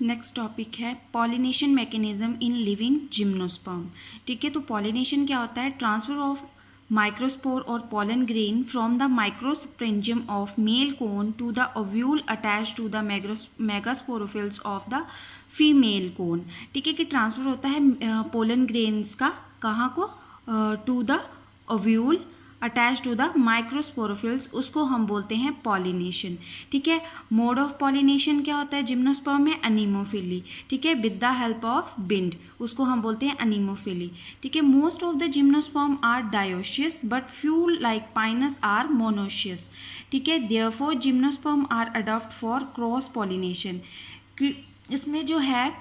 Next topic है pollination mechanism in living gymnosperm. ठीक है, तो पॉलिनेशन क्या होता है? ट्रांसफर ऑफ माइक्रोस्पोर और pollen grain from the microsporangium of male cone to the ovule attach to the megasporophylls of the female cone. ठीक है, कि ट्रांसफर होता है पोलन ग्रेन्स का कहाँ को? To the ovule attach to the microsporophylls, उसको हम बोलते हैं पॉलिनेशन। ठीक है, मोड ऑफ पॉलिनेशन क्या होता है जिम्नोस्पर्म में? अनीमोफिली। ठीक है, with the help of wind, उसको हम बोलते हैं अनीमोफिली। ठीक है, most of the gymnosperm are dioecious but few like pinus are monoecious. ठीक है, therefore gymnosperm are adopt for cross pollination. इसमें जो है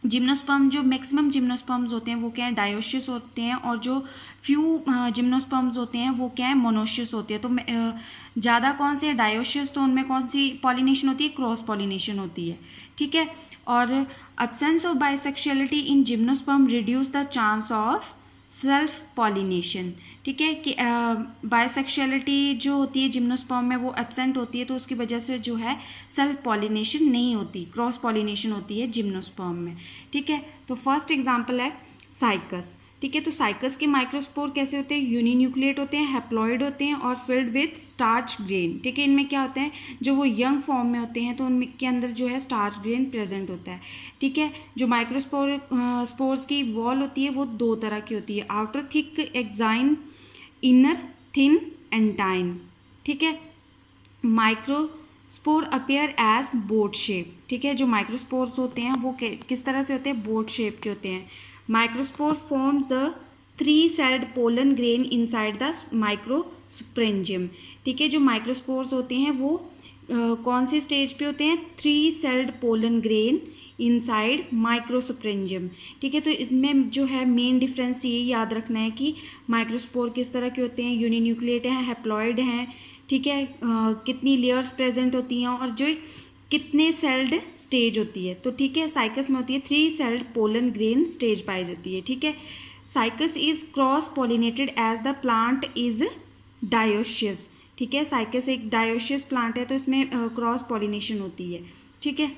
जिम्नोस्पर्म, जो मैक्सिमम जिम्नोस्पर्म्स होते हैं वो क्या है? डायोशियस होते हैं, और जो फ्यू जिम्नोस्पर्म्स होते हैं वो क्या है? मोनोशियस होते हैं। तो ज़्यादा कौन से डायोशियस, तो उनमें कौन सी पॉलिनेशन होती है? क्रॉस पॉलिनेशन होती है। ठीक है, और absence of bisexuality in gymnosperm reduce the chance of self pollination. ठीक है, कि बायोसेक्सुअलिटी जो होती है जिम्नोस्पर्म में वो एब्सेंट होती है, तो उसकी वजह से जो है सेल्फ पॉलिनेशन नहीं होती, क्रॉस पॉलिनेशन होती है जिम्नोस्पर्म में। ठीक है, तो फर्स्ट एग्जांपल है साइकस। ठीक है, तो साइकस के माइक्रोस्पोर कैसे होते हैं? यूनिन्यूक्लिएट होते हैं, हैप्लॉइड होते हैं और फिल्ड विथ स्टार्च ग्रेन। ठीक है, इनमें क्या होता है? जो वो यंग फॉर्म में होते हैं तो उनके अंदर जो है स्टार्च ग्रेन प्रेजेंट होता है। ठीक है, जो स्पोर्स की वॉल होती है वो दो तरह की होती है, outer thick exine, inner thin intine. ठीक है, microspore appear as boat shape. ठीक है, जो माइक्रोस्पोर्स होते हैं वो किस तरह से होते हैं? बोट शेप के होते हैं। Microspore forms the 3-celled pollen grain inside the microsporangium. ठीक है, जो माइक्रोस्पोर्स होते हैं वो कौन से स्टेज पे होते हैं? 3-celled pollen grain inside माइक्रोस्प्रेंजियम। ठीक है, तो इसमें जो है मेन डिफरेंस ये याद रखना है कि माइक्रोस्पोर किस तरह के होते हैं, यूनिन्यूक्लिएट हैं, हैप्लॉइड हैं। ठीक है, कितनी लेयर्स प्रेजेंट होती हैं और जो कितने सेल्ड स्टेज होती है। तो ठीक है, साइकस में होती है 3-celled पोलन ग्रेन स्टेज पाई जाती है। ठीक है, cycas is cross pollinated as the plant is dioecious. ठीक है, साइकस एक डायोशियस प्लांट है तो इसमें क्रॉस पॉलिनेशन होती है। ठीक है,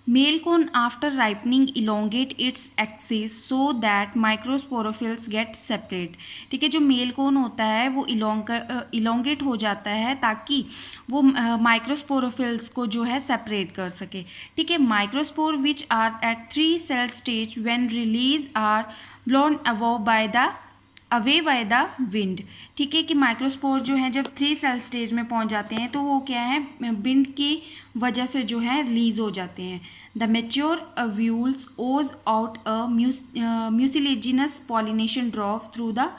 male cone after ripening elongate its axis so that microsporophylls gate separate. ठीक है, जो मेल कोन होता है वो इलोंगेट हो जाता है ताकि वो माइक्रोस्पोरोफिल्स को जो है सेपरेट कर सके। ठीक है, microspore which are at 3-cell stage when release are blown away by the wind. ठीक है, कि माइक्रोस्पोर जो है जब 3-cell स्टेज में पहुंच जाते हैं तो वो क्या है? विंड की वजह से जो है रिलीज हो जाते हैं। द मेच्योर ओव्यूल्स ओज out a mucilaginous pollination drop through the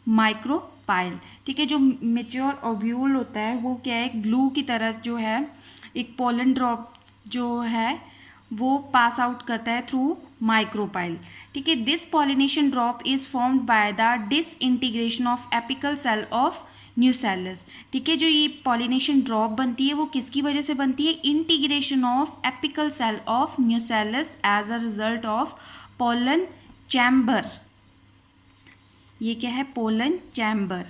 micropyle. ठीक है, जो मेच्योर ओव्यूल होता है वो क्या है? ग्लू की तरह जो है एक पोलन ड्रॉप जो है वो पास आउट करता है थ्रू माइक्रोपाइल। ठीक है, this pollination drop is formed by the disintegration of apical cell of nucellus. ठीक है, जो ये पॉलिनेशन ड्रॉप बनती है वो किसकी वजह से बनती है? Integration of apical cell of nucellus as a result of pollen chamber. ये क्या है? Pollen chamber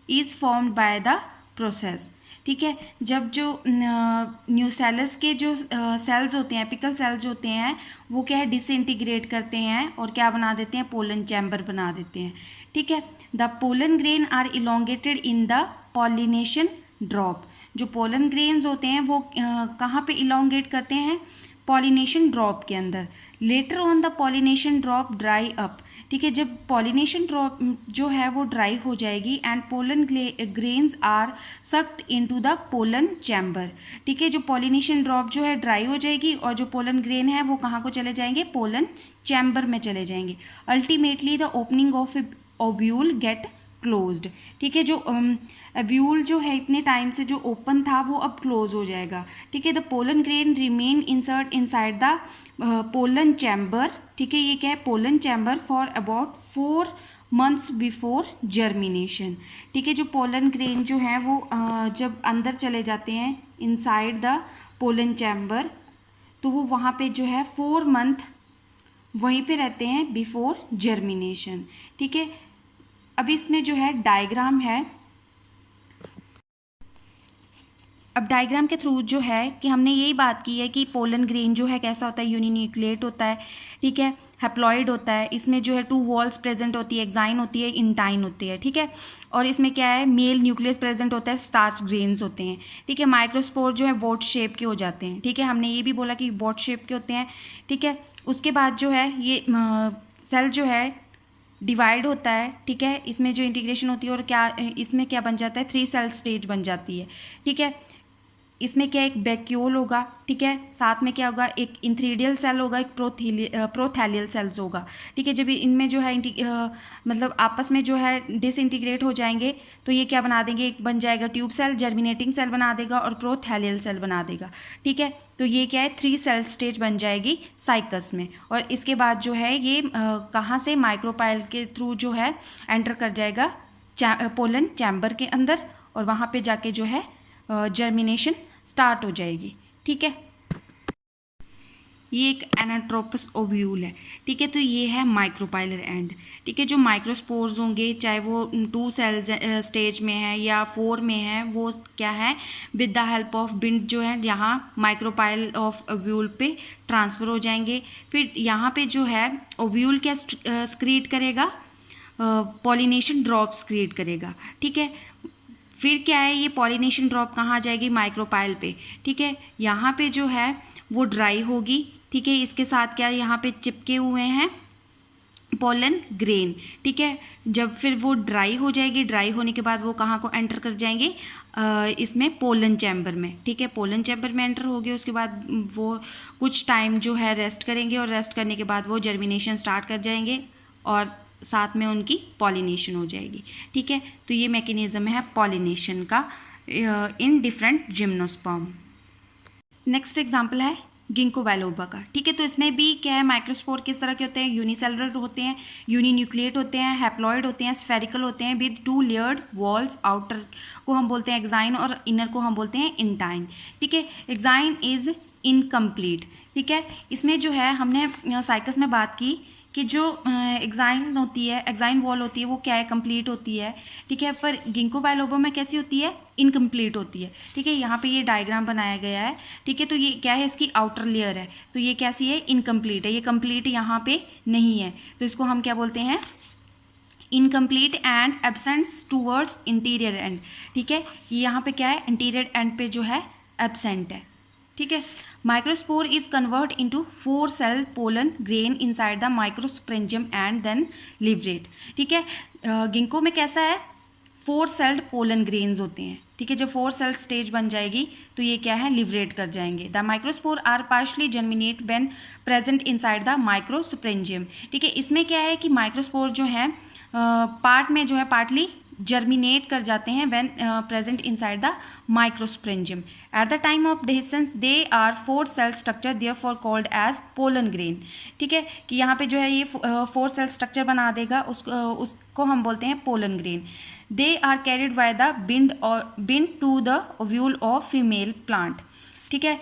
is formed by the process. ठीक है, जब जो न्यूसेलस के जो सेल्स होते हैं, एपिकल सेल्स होते हैं, वो क्या है? डिसइंटीग्रेट करते हैं और क्या बना देते हैं? पोलन चैम्बर बना देते हैं। ठीक है, the pollen grain are elongated in the pollination drop. जो पोलन ग्रेन्स होते हैं वो कहाँ पे इलोंगेट करते हैं? पॉलिनेशन ड्रॉप के अंदर। Later on the pollination drop dry up. ठीक है, जब पॉलिनेशन ड्रॉप जो है वो ड्राई हो जाएगी and pollen grains are sucked into the pollen chamber. ठीक है, जो पॉलिनेशन ड्रॉप जो है ड्राई हो जाएगी और जो पोलन ग्रेन है वो कहाँ को चले जाएंगे? पोलन चैम्बर में चले जाएंगे। Ultimately the opening of ovule gate closed. ठीक है, जो ओव्यूल जो है इतने टाइम से जो ओपन था वो अब क्लोज हो जाएगा। ठीक है, the pollen grain remain insert inside the pollen chamber. ठीक है, ये क्या है? Pollen chamber for about 4 months before germination. ठीक है, जो पोलन ग्रेन जो है वो जब अंदर चले जाते हैं इनसाइड द पोलन चैम्बर तो वो वहाँ पे जो है 4 month वहीं पे रहते हैं बिफोर जर्मिनेशन। ठीक है, अब इसमें जो है डायग्राम है अब डायग्राम के थ्रू जो है कि हमने यही बात की है कि पोलन ग्रेन जो है कैसा होता है, यूनिन्यूक्लिएट होता है, ठीक है, हैप्लॉइड होता है, इसमें जो है 2 वॉल्स प्रेजेंट होती है, एक्साइन होती है, इंटाइन होती है, ठीक है, और इसमें क्या है, मेल न्यूक्लियस प्रेजेंट होता है, स्टार्च ग्रेन्स होते हैं, ठीक है। माइक्रोस्पोर जो है वॉट शेप के हो जाते हैं, ठीक है, हमने ये भी बोला कि वॉट शेप के होते हैं, ठीक है। उसके बाद जो है ये सेल जो है डिवाइड होता है, ठीक है, इसमें जो इंटीग्रेशन होती है और क्या इसमें क्या बन जाता है, 3 सेल स्टेज बन जाती है, ठीक है। इसमें क्या एक वैक्यूल होगा, ठीक है, साथ में क्या होगा, एक इंथ्रीडियल सेल होगा, एक प्रोथैलियल सेल्स होगा, ठीक है। जब इनमें जो है मतलब आपस में जो है डिसइंटीग्रेट हो जाएंगे तो ये क्या बना देंगे, एक बन जाएगा ट्यूब सेल, जर्मिनेटिंग सेल बना देगा और प्रोथैलियल सेल बना देगा, ठीक है। तो ये क्या है, 3 सेल स्टेज बन जाएगी साइकस में, और इसके बाद जो है ये कहाँ से, माइक्रोपाइल के थ्रू जो है एंटर कर जाएगा पोलन चैम्बर के अंदर, और वहाँ पे जाके जो है जर्मिनेशन स्टार्ट हो जाएगी, ठीक है। ये एक एनाट्रोपस ओव्यूल है, ठीक है। तो ये है माइक्रोपाइलर एंड, ठीक है। जो माइक्रोस्पोर्स होंगे चाहे वो 2 सेल्स स्टेज में है या 4 में है, वो क्या है, with the help of bind जो है यहाँ माइक्रोपाइल ऑफ ओव्यूल पे ट्रांसफ़र हो जाएंगे। फिर यहाँ पे जो है ओव्यूल क्या स्क्रीट करेगा, पॉलिनेशन ड्रॉप्स क्रिएट करेगा, ठीक है। फिर क्या है, ये पॉलिनेशन ड्रॉप कहाँ जाएगी, माइक्रोपाइल पे, ठीक है। यहाँ पे जो है वो ड्राई होगी, ठीक है। इसके साथ क्या यहाँ पे चिपके हुए हैं पोलन ग्रेन, ठीक है। जब फिर वो ड्राई हो जाएगी, ड्राई होने के बाद वो कहाँ को एंटर कर जाएंगे, इसमें पोलन चैम्बर में, ठीक है। पोलन चैम्बर में एंटर हो गए, उसके बाद वो कुछ टाइम जो है रेस्ट करेंगे, और रेस्ट करने के बाद वो जर्मिनेशन स्टार्ट कर जाएंगे और साथ में उनकी पॉलिनेशन हो जाएगी, ठीक है। तो ये मैकेनिज्म है पॉलिनेशन का in different gymnosperm. Next example है गिंको बाइलोबा का, ठीक है। तो इसमें भी क्या है, माइक्रोस्पोर किस तरह के होते हैं, यूनिसेलुलर होते हैं, यूनिन्यूक्लिएट होते हैं, हैप्लॉइड होते हैं, स्फेरिकल होते हैं विद 2 लेयर्ड वॉल्स, आउटर को हम बोलते हैं एक्साइन और इनर को हम बोलते हैं इंटाइन, ठीक है। एक्साइन इज इनकम्प्लीट, ठीक है। इसमें जो है हमने साइकस में बात की कि जो एक्साइन होती है, एक्साइन वॉल होती है, वो क्या है, कंप्लीट होती है, ठीक है। पर गिंको बाइलोबा में कैसी होती है, इनकम्प्लीट होती है, ठीक है। यहाँ पे ये डायग्राम बनाया गया है, ठीक है। तो ये क्या है, इसकी आउटर लेयर है, तो ये कैसी है, इनकम्प्लीट है, ये कंप्लीट यहाँ पे नहीं है, तो इसको हम क्या बोलते हैं, incomplete and absents towards interior end, ठीक है। ये यहाँ पे क्या है, इंटीरियर एंड पे जो है एब्सेंट है, ठीक है। Microspore is convert into 4 cell pollen grain inside the microsporangium and then liberate, ठीक है। गिंको में कैसा है, 4 सेल्ड पोलन ग्रेन्स होते हैं, ठीक है। जब 4 सेल स्टेज बन जाएगी तो ये क्या है, लिवरेट कर जाएंगे। The microspore are partially germinate when present inside the microsporangium, ठीक है। इसमें क्या है कि माइक्रोस्पोर जो है पार्ट में जो है पार्टली जर्मिनेट कर जाते हैं when present inside the microsporangium. At the time of dehiscence they are 4 cell structure therefore called as pollen grain, ठीक है। कि यहाँ पे जो है ये 4 सेल स्ट्रक्चर बना देगा, उसको हम बोलते हैं pollen grain. They are carried by the wind to the ovule of female plant, ठीक है।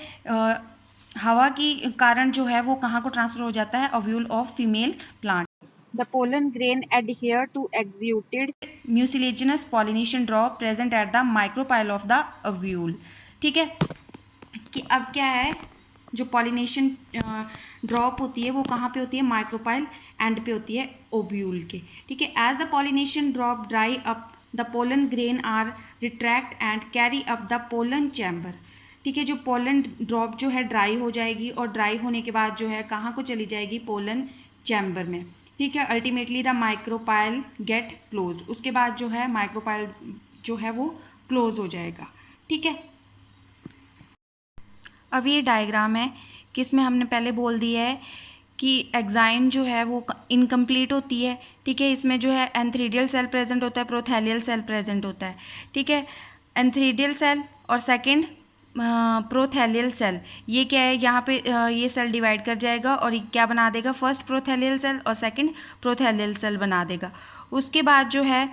हवा की कारण जो है वो कहाँ को ट्रांसफर हो जाता है, ovule of female plant. The pollen grain adhere to exuded mucilaginous pollination drop present at the micropyle of the ovule, ठीक है। कि अब क्या है, जो पॉलिनेशन ड्रॉप होती है वो कहाँ पे होती है, माइक्रोपाइल एंड पे होती है ओव्यूल के, ठीक है। As the pollination drop dry up the pollen grain are retract and carry up the pollen chamber, ठीक है। जो पोलन ड्रॉप जो है ड्राई हो जाएगी, और ड्राई होने के बाद जो है कहाँ को चली जाएगी, पोलन चैम्बर में, ठीक है। Ultimately the micropyle get close, उसके बाद जो है माइक्रोपाइल जो है वो क्लोज हो जाएगा, ठीक है। अब ये डायग्राम है कि इसमें हमने पहले बोल दिया है कि एक्साइन जो है वो इनकम्प्लीट होती है, ठीक है। इसमें जो है एंथ्रीडियल सेल प्रेजेंट होता है, प्रोथैलियल सेल प्रेजेंट होता है, ठीक है। एंथ्रीडियल सेल और सेकंड प्रोथैलियल सेल, ये क्या है, यहाँ पे ये सेल डिवाइड कर जाएगा और क्या बना देगा, फर्स्ट प्रोथैलियल सेल और सेकंड प्रोथैलियल सेल बना देगा। उसके बाद जो है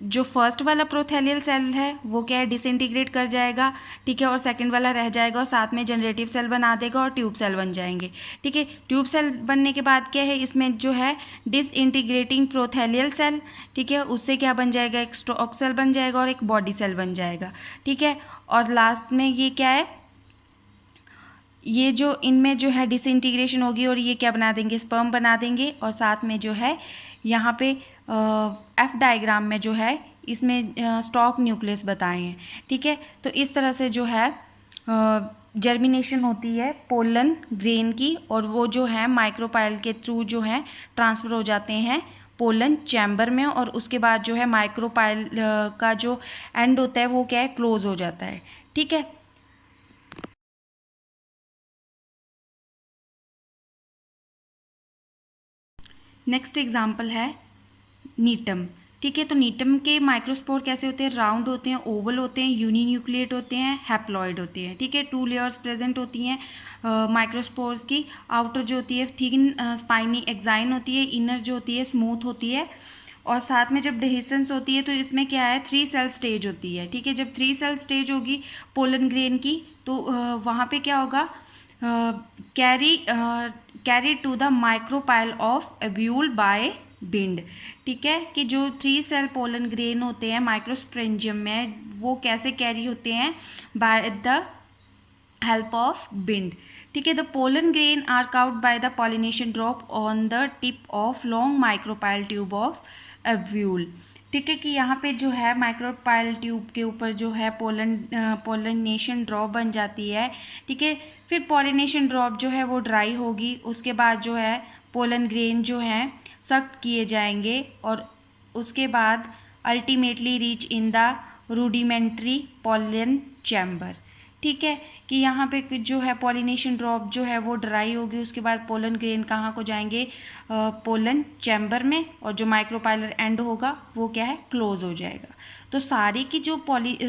जो फर्स्ट वाला प्रोथैलियल सेल है वो क्या है, डिसइंटीग्रेट कर जाएगा, ठीक है। और सेकंड वाला रह जाएगा और साथ में जनरेटिव सेल बना देगा और ट्यूब सेल बन जाएंगे, ठीक है। ट्यूब सेल बनने के बाद क्या है, इसमें जो है डिसइंटीग्रेटिंग प्रोथैलियल सेल, ठीक है, उससे क्या बन जाएगा, एक स्टॉक सेल बन जाएगा और एक बॉडी सेल बन जाएगा, ठीक है। और लास्ट में ये क्या है, ये जो इनमें जो है डिसइंटीग्रेशन होगी और ये क्या बना देंगे, स्पर्म बना देंगे। और साथ में जो है यहाँ पे एफ डायग्राम में जो है इसमें स्टॉक न्यूक्लियस बताए हैं, ठीक है। तो इस तरह से जो है जर्मिनेशन होती है पोलन ग्रेन की, और वो जो है माइक्रोपाइल के थ्रू जो है ट्रांसफ़र हो जाते हैं पोलन चैम्बर में, और उसके बाद जो है माइक्रोपाइल का जो एंड होता है वो क्या है, क्लोज हो जाता है, ठीक है। नेक्स्ट एग्जाम्पल है नीटम, ठीक है। तो नीटम के माइक्रोस्पोर कैसे होते हैं, राउंड होते हैं, ओवल होते हैं, यूनिन्यूक्लिएट होते हैं, हैप्लॉइड होते हैं, ठीक है। 2 लेयर्स प्रेजेंट होती हैं माइक्रोस्पोर्स की। आउटर जो होती है थिन स्पाइनी एक्साइन होती है, इनर जो होती है स्मूथ होती है। और साथ में जब डिहिसेंस होती है तो इसमें क्या है, 3 सेल स्टेज होती है, ठीक है। जब 3 सेल स्टेज होगी पोलन ग्रेन की तो वहाँ पे क्या होगा, carry to the micropyle of ovule by wind, ठीक है। कि जो 3 सेल पोलन ग्रेन होते हैं माइक्रोस्पोरेंजियम में वो कैसे कैरी होते हैं, by the help of wind, ठीक है। The pollen grain are caught by the pollination drop on the tip of long micropyle tube of ovule, ठीक है। कि यहाँ पे जो है माइक्रोपाइल ट्यूब के ऊपर जो है पॉलिनेशन ड्रॉप बन जाती है, ठीक है। फिर पॉलिनेशन ड्रॉप जो है वो ड्राई होगी, उसके बाद जो है पोलन ग्रेन जो है सक किए जाएंगे और उसके बाद ultimately reach in the rudimentary pollen chamber, ठीक है। कि यहाँ पे जो है पॉलिनेशन ड्रॉप जो है वो ड्राई होगी, उसके बाद पोलन ग्रेन कहाँ को जाएंगे, पोलन चैम्बर में, और जो माइक्रोपाइलर एंड होगा वो क्या है, क्लोज हो जाएगा। तो सारी की जो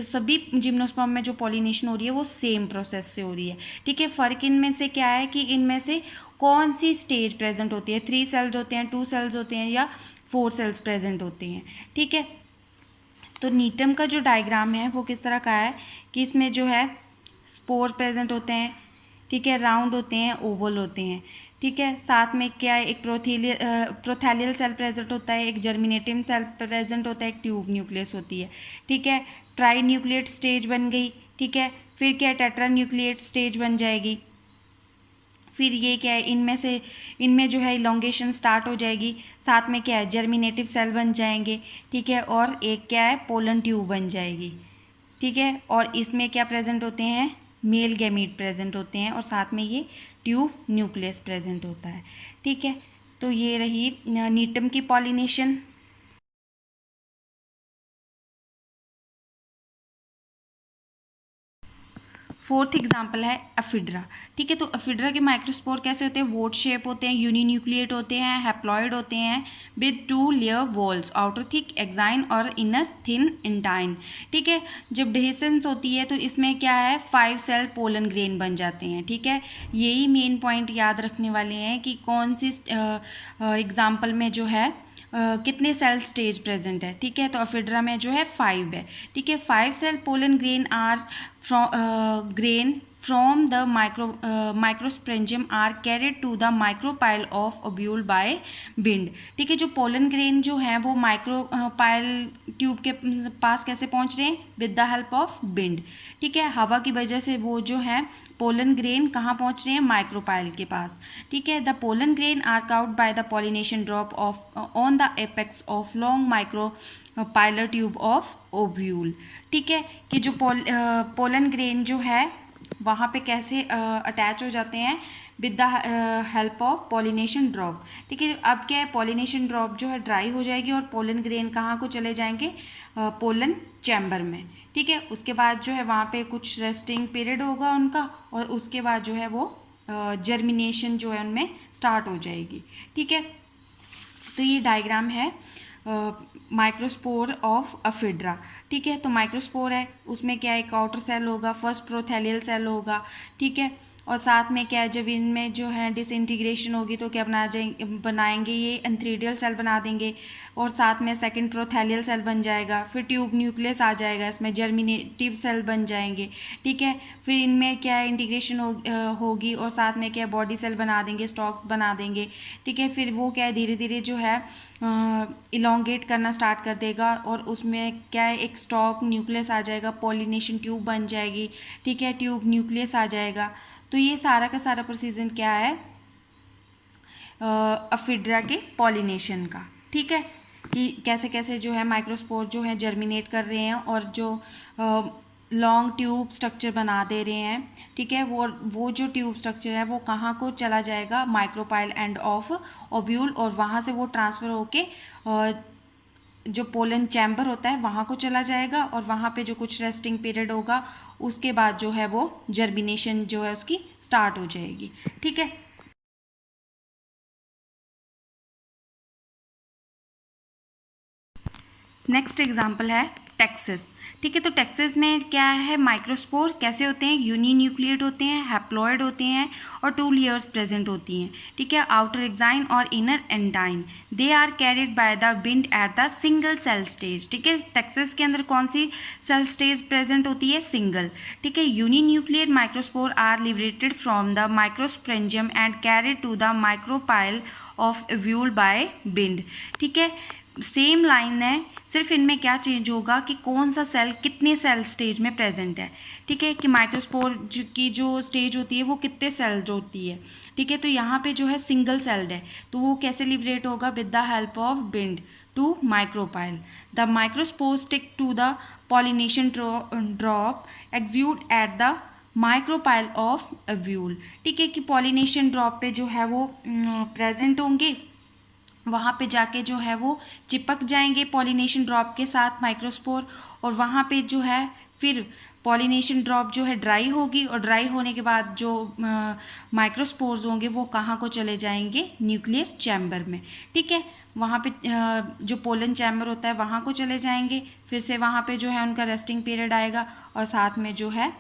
सभी जिम्नोस्पर्म में जो पॉलिनेशन हो रही है वो सेम प्रोसेस से हो रही है, ठीक है। फ़र्क इनमें से क्या है कि इनमें से कौन सी स्टेज प्रेजेंट होती है, 3 सेल्स होते हैं, 2 सेल्स होते हैं, या 4 सेल्स प्रेजेंट होते हैं, ठीक है। तो नीटम का जो डायग्राम है वो किस तरह का है कि इसमें जो है स्पोर प्रेजेंट होते हैं, ठीक है, राउंड होते हैं, ओवल होते हैं, ठीक है। साथ में क्या है, एक प्रोथैलियल सेल प्रेजेंट होता है, एक जर्मिनेटिव सेल प्रेजेंट होता है, एक ट्यूब न्यूक्लियस होती है, ठीक है। ट्राई न्यूक्लिएट स्टेज बन गई, ठीक है। फिर क्या है, टेट्रा न्यूक्लिएट स्टेज बन जाएगी। फिर ये क्या है, इनमें जो है इलोंगेशन स्टार्ट हो जाएगी। साथ में क्या है, जर्मिनेटिव सेल बन जाएंगे, ठीक है। और एक क्या है, पोलन ट्यूब बन जाएगी, ठीक है। और इसमें क्या प्रेजेंट होते हैं, मेल गैमीट प्रेजेंट होते हैं, और साथ में ये ट्यूब न्यूक्लियस प्रेजेंट होता है, ठीक है। तो ये रही नीटम की पॉलिनेशन। फोर्थ एग्जाम्पल है एफिड्रा, ठीक है। तो एफिड्रा के माइक्रोस्पोर कैसे होते हैं, वोट शेप होते हैं, यूनिन्यूक्लिएट होते हैं, हैप्लॉइड होते हैं, with 2 layer walls, outer thick exine और इनर थिन इंटाइन, ठीक है। जब डिहिसेंस होती है तो इसमें क्या है, 5 सेल पोलन ग्रेन बन जाते हैं, ठीक है। यही मेन पॉइंट याद रखने वाले हैं कि कौन सी एग्जाम्पल में जो है कितने सेल स्टेज प्रेजेंट है, ठीक है। तो एफिड्रा में जो है 5 है, ठीक है। 5 cell pollen grain are from the microsporangium are carried to the micropyle of ovule by wind, ठीक है। जो पोलन ग्रेन जो है वो माइक्रोपाइल ट्यूब के पास कैसे पहुंच रहे हैं, with the help of wind, ठीक है। हवा की वजह से वो जो है पोलन ग्रेन कहाँ पहुंच रहे हैं, माइक्रोपाइल के पास, ठीक है। The pollen grain are caught by the pollination drop off on the apex of long micropylar tube of ovule, ठीक है। कि जो पोलन ग्रेन जो है वहाँ पे कैसे अटैच हो जाते हैं, with the help of pollination drop, ठीक है। अब क्या है, पॉलिनेशन ड्रॉप जो है ड्राई हो जाएगी और पोलन ग्रेन कहाँ को चले जाएंगे, पोलन चैम्बर में, ठीक है। उसके बाद जो है वहाँ पे कुछ रेस्टिंग पीरियड होगा उनका, और उसके बाद जो है वो जर्मिनेशन जो है उनमें स्टार्ट हो जाएगी, ठीक है। तो ये डायग्राम है माइक्रोस्पोर ऑफ एफिड्रा, ठीक है। तो माइक्रोस्पोर है, उसमें क्या है, एक आउटर सेल होगा, फर्स्ट प्रोथैलियल सेल होगा, ठीक है। और साथ में क्या है, जब इनमें जो है डिसइंटीग्रेशन होगी तो क्या बनाएंगे ये एंथ्रीडियल सेल बना देंगे, और साथ में सेकंड प्रोथैलियल सेल बन जाएगा, फिर ट्यूब न्यूक्लियस आ जाएगा, इसमें जर्मिनेटिव सेल बन जाएंगे, ठीक है। फिर इनमें क्या है इंटीग्रेशन होगी और साथ में क्या है बॉडी सेल बना देंगे, स्टॉक बना देंगे, ठीक है। फिर वो क्या है धीरे धीरे जो है इलोंगेट करना स्टार्ट कर देगा, और उसमें क्या है एक स्टॉक न्यूक्लियस आ जाएगा, पॉलिनेशन ट्यूब बन जाएगी, ठीक है, ट्यूब न्यूक्लियस आ जाएगा। तो ये सारा का सारा प्रोसीजर क्या है अफीड्रा के पॉलिनेशन का, ठीक है, कि कैसे कैसे जो है माइक्रोस्पोर जो है जर्मिनेट कर रहे हैं और जो लॉन्ग ट्यूब स्ट्रक्चर बना दे रहे हैं, ठीक है। वो जो ट्यूब स्ट्रक्चर है वो कहाँ को चला जाएगा, माइक्रोपाइल एंड ऑफ ओब्यूल, और वहाँ से वो ट्रांसफ़र होके जो पोलन चैम्बर होता है वहाँ को चला जाएगा, और वहाँ पे जो कुछ रेस्टिंग पीरियड होगा उसके बाद जो है वो जर्मिनेशन जो है उसकी स्टार्ट हो जाएगी, ठीक है। नेक्स्ट एग्जाम्पल है टेक्सिस, ठीक है। तो टेक्सिस में क्या है, माइक्रोस्पोर कैसे होते हैं, यूनिन्यूक्लिएट होते हैं, हैप्लॉयड होते हैं और 2 लेयर्स प्रेजेंट होती हैं, ठीक है, आउटर एक्साइन और inner intine. They are carried by the wind at the single cell stage, ठीक है। टेक्सिस के अंदर कौन सी सेल स्टेज प्रेजेंट होती है, सिंगल, ठीक है। Uninucleate microspore are liberated from the microsporangium and carried to the micropyle of ovule by wind, ठीक है। सेम लाइन है, सिर्फ इनमें क्या चेंज होगा कि कौन सा सेल कितने सेल स्टेज में प्रेजेंट है, ठीक है, कि माइक्रोस्पोर की जो स्टेज होती है वो कितने सेल जो होती है, ठीक है। तो यहाँ पे जो है सिंगल सेल्ड है, तो वो कैसे लिबरेट होगा, with the help of wind to micropyle. The microspore stick to the pollination drop exude at the micropyle of ovule, ठीक है, कि पॉलिनेशन ड्रॉप पे जो है वो प्रेजेंट होंगे, वहाँ पे जाके जो है वो चिपक जाएंगे पॉलिनेशन ड्रॉप के साथ माइक्रोस्पोर, और वहाँ पे जो है फिर पॉलिनेशन ड्रॉप जो है ड्राई होगी, और ड्राई होने के बाद जो माइक्रोस्पोर्स होंगे वो कहाँ को चले जाएंगे, न्यूक्लियर चैम्बर में, ठीक है। वहाँ पे जो पोलन चैम्बर होता है वहाँ को चले जाएंगे, फिर से वहाँ पे जो है उनका रेस्टिंग पीरियड आएगा, और साथ में जो है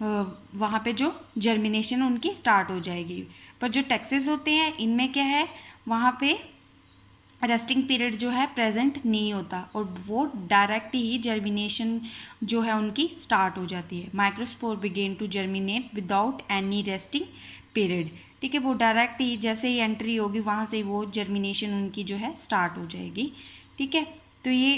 वहाँ पे जो जर्मिनेशन उनकी स्टार्ट हो जाएगी। पर जो टेक्सिस होते हैं इनमें क्या है, वहाँ पे रेस्टिंग पीरियड जो है प्रेजेंट नहीं होता, और वो डायरेक्ट ही जर्मिनेशन जो है उनकी स्टार्ट हो जाती है। Microspore begin to germinate without any resting period, ठीक है, वो डायरेक्ट ही जैसे ही एंट्री होगी वहाँ से वो जर्मिनेशन उनकी जो है स्टार्ट हो जाएगी, ठीक है। तो ये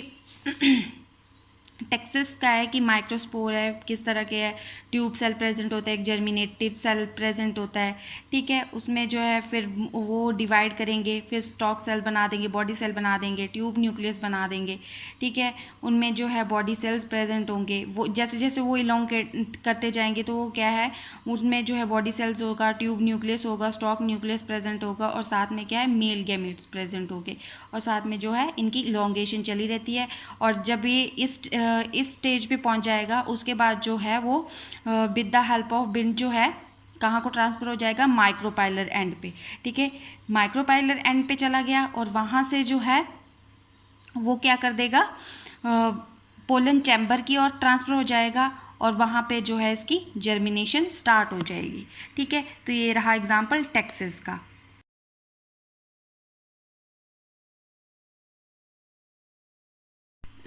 टेक्सिस का है कि माइक्रोस्पोर है किस तरह के है, ट्यूब सेल प्रेजेंट होता है, एक जर्मिनेटिव सेल प्रेजेंट होता है, ठीक है। उसमें जो है फिर वो डिवाइड करेंगे, फिर स्टॉक सेल बना देंगे, बॉडी सेल बना देंगे, ट्यूब न्यूक्लियस बना देंगे, ठीक है। उनमें जो है बॉडी सेल्स प्रेजेंट होंगे, वो जैसे जैसे वो इलोंगेट करते जाएंगे तो वो क्या है उसमें जो है बॉडी सेल्स होगा, ट्यूब न्यूक्लियस होगा, स्टॉक न्यूक्लियस प्रेजेंट होगा, और साथ में क्या है मेल गैमेट्स प्रेजेंट होंगे, और साथ में जो है इनकी इलोंगेशन चली रहती है। और जब ये इस स्टेज पे पहुंच जाएगा उसके बाद जो है वो with the help of wind जो है कहाँ को ट्रांसफ़र हो जाएगा, माइक्रोपाइलर एंड पे, ठीक है। माइक्रोपाइलर एंड पे चला गया, और वहाँ से जो है वो क्या कर देगा, पोलन चैम्बर की ओर ट्रांसफ़र हो जाएगा, और वहाँ पे जो है इसकी जर्मिनेशन स्टार्ट हो जाएगी, ठीक है। तो ये रहा एग्जाम्पल टेक्सिस का।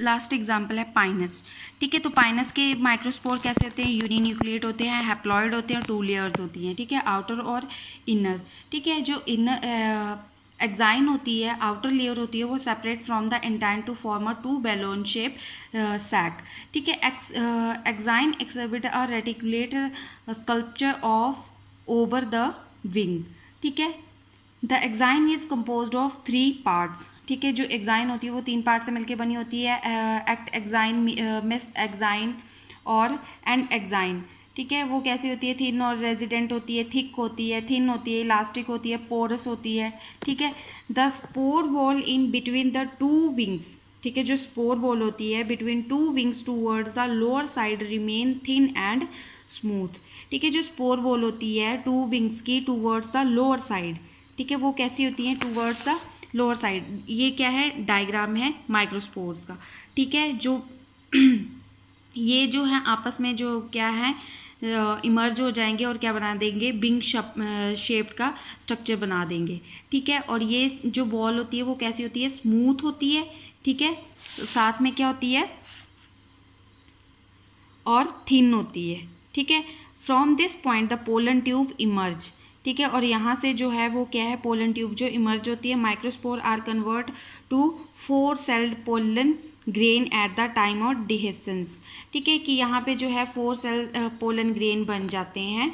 लास्ट एग्जाम्पल है पाइनस, ठीक है। तो पाइनस के माइक्रोस्पोर कैसे होते हैं, यूनिन्यूक्लिएट होते हैं, हैप्लॉयड होते हैं, 2 लेयर्स होती हैं, ठीक है, आउटर और इनर, ठीक है। जो इनर एक्साइन होती है, आउटर लेयर होती है, वो separate from the intine to form a 2 balloon shape sac, ठीक है। Exine exhibit a reticulate sculpture of over the wing, ठीक है। The exine is compose of 3 parts, ठीक है। जो एक्साइन होती है वो 3 पार्ट से मिलकर बनी होती है, एक्ट एक्साइन, मिस एक्साइन और एंड एक्साइन, ठीक है। वो कैसी होती है, थिन और रेजिडेंट होती है, थिक होती है, थिन होती है, इलास्टिक होती है, पोरस होती है, ठीक है। The spore ball in between the 2 wings, ठीक है, जो स्पोर बॉल होती है between 2 wings towards the lower side remain thin and smooth, ठीक है। जो स्पोर बॉल होती है 2 विंग्स की टूवर्ड्स द लोअर साइड, ठीक है, वो कैसी होती हैं, टूवर्ड्स द लोअर साइड। ये क्या है, डायग्राम है माइक्रोस्पोर्स का, ठीक है। जो ये जो है आपस में जो क्या है इमर्ज हो जाएंगे और क्या बना देंगे, विंग शेप्ड का स्ट्रक्चर बना देंगे। ठीक है, और ये जो बॉल होती है वो कैसी होती है, स्मूथ होती है। ठीक है, तो साथ में क्या होती है, और थिन होती है। ठीक है, from this point the pollen tube emerge. ठीक है, और यहाँ से जो है वो क्या है, पोलन ट्यूब जो इमर्ज होती है। Microspore are convert to 4 celled pollen grain at the time of dehiscence. ठीक है, कि यहाँ पे जो है 4 सेल पोलन ग्रेन बन जाते हैं।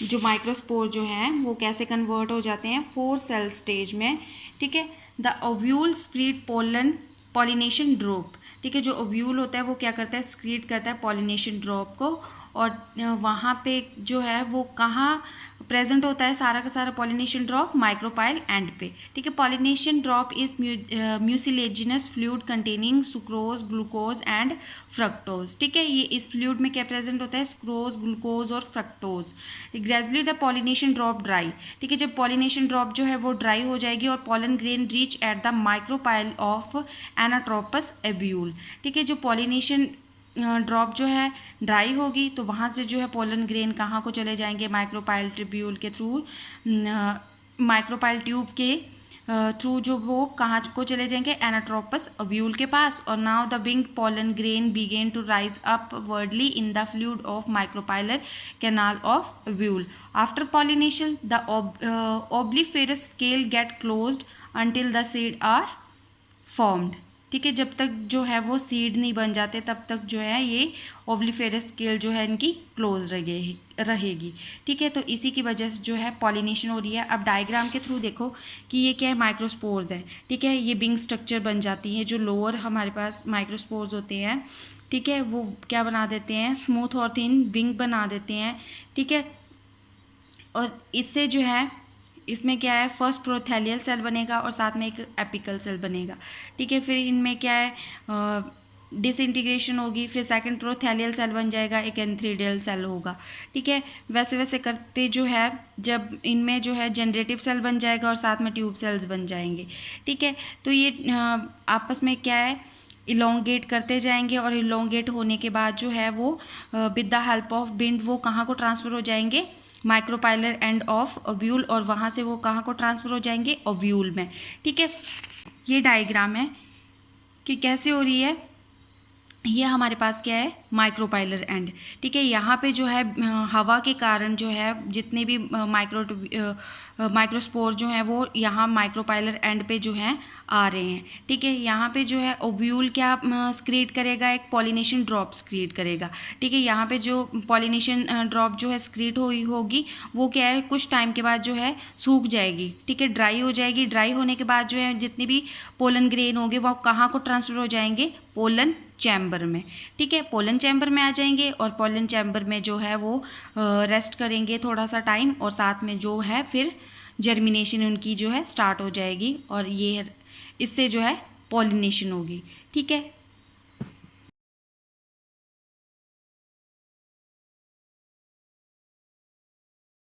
जो माइक्रोस्पोर जो है वो कैसे कन्वर्ट हो जाते हैं, 4 सेल स्टेज में। ठीक है, the ovule स्क्रीट pollen pollination drop. ठीक है, जो ओव्यूल होता है वो क्या करता है, स्क्रीट करता है पॉलिनेशन ड्रॉप को, और वहाँ पे जो है वो कहाँ प्रेजेंट होता है सारा का सारा पॉलिनेशन ड्रॉप, माइक्रोपाइल एंड पे। ठीक है, pollination drop is mucilaginous fluid containing sucrose, glucose and fructose. ठीक है, ये इस फ्लूइड में क्या प्रेजेंट होता है, सुक्रोज, ग्लूकोज और fructose. Gradually the pollination drop dry. ठीक है, जब पॉलिनेशन ड्रॉप जो है वो ड्राई हो जाएगी और pollen grain reach at the micropyle of anatropous ovule. ठीक है, जो पॉलिनेशन ड्रॉप जो है ड्राई होगी तो वहाँ से जो है पोलन ग्रेन कहाँ को चले जाएंगे, माइक्रोपाइल ट्रिब्यूल के थ्रू, माइक्रोपाइल ट्यूब के थ्रू जो वो कहाँ को चले जाएंगे, एनाट्रोपस ओव्यूल के पास। और now the wing pollen grain begin to rise upwardly in the fluid of micropylar canal of ovule. After pollination the ovuliferous scale get closed until the seed are formed. ठीक है, जब तक जो है वो सीड नहीं बन जाते तब तक जो है ये ओवलीफेरस स्केल जो है इनकी क्लोज रहेगी। ठीक है, तो इसी की वजह से जो है पॉलिनेशन हो रही है। अब डायग्राम के थ्रू देखो कि ये क्या है, माइक्रोस्पोर्स है। ठीक है, ये विंग स्ट्रक्चर बन जाती है। जो लोअर हमारे पास माइक्रोस्पोर्स होते हैं, ठीक है, वो क्या बना देते हैं, स्मूथ और थिन विंग बना देते हैं। ठीक है, और इससे जो है इसमें क्या है, फर्स्ट प्रोथैलियल सेल बनेगा और साथ में एक एपिकल सेल बनेगा। ठीक है, फिर इनमें क्या है, डिसइंटीग्रेशन होगी, फिर सेकंड प्रोथैलियल सेल बन जाएगा, एक एंथ्रीडियल सेल होगा। ठीक है, वैसे वैसे करते जो है जब इनमें जो है जनरेटिव सेल बन जाएगा और साथ में ट्यूब सेल्स बन जाएंगे। ठीक है, तो ये आपस में क्या है, इलोंगेट करते जाएंगे और इलोंगेट होने के बाद जो है वो with the help of wind वो कहाँ को ट्रांसफ़र हो जाएंगे, माइक्रोपाइलर एंड ऑफ ओव्यूल, और वहाँ से वो कहाँ को ट्रांसफ़र हो जाएंगे, ओव्यूल में। ठीक है, ये डायग्राम है कि कैसे हो रही है। ये हमारे पास क्या है, माइक्रोपाइलर एंड। ठीक है, यहाँ पे जो है हवा के कारण जो है जितने भी माइक्रोस्पोर जो है वो यहाँ माइक्रोपाइलर एंड पे जो है आ रहे हैं। ठीक है, यहाँ पे जो है ओव्यूल क्या स्क्रीट करेगा, एक पॉलिनेशन ड्रॉप स्क्रीट करेगा। ठीक है, यहाँ पे जो पॉलिनेशन ड्रॉप जो है स्क्रीट होगी वो क्या है, कुछ टाइम के बाद जो है सूख जाएगी। ठीक है, ड्राई हो जाएगी। ड्राई होने के बाद जो है जितने भी पोलन ग्रेन होंगे वो कहाँ को ट्रांसफ़र हो जाएंगे, पोलन चैम्बर में। ठीक है, पोलन चैम्बर में आ जाएंगे और पोलन चैम्बर में जो है वो रेस्ट करेंगे थोड़ा सा टाइम, और साथ में जो है फिर जर्मिनेशन उनकी जो है स्टार्ट हो जाएगी और ये इससे जो है पॉलिनेशन होगी। ठीक है,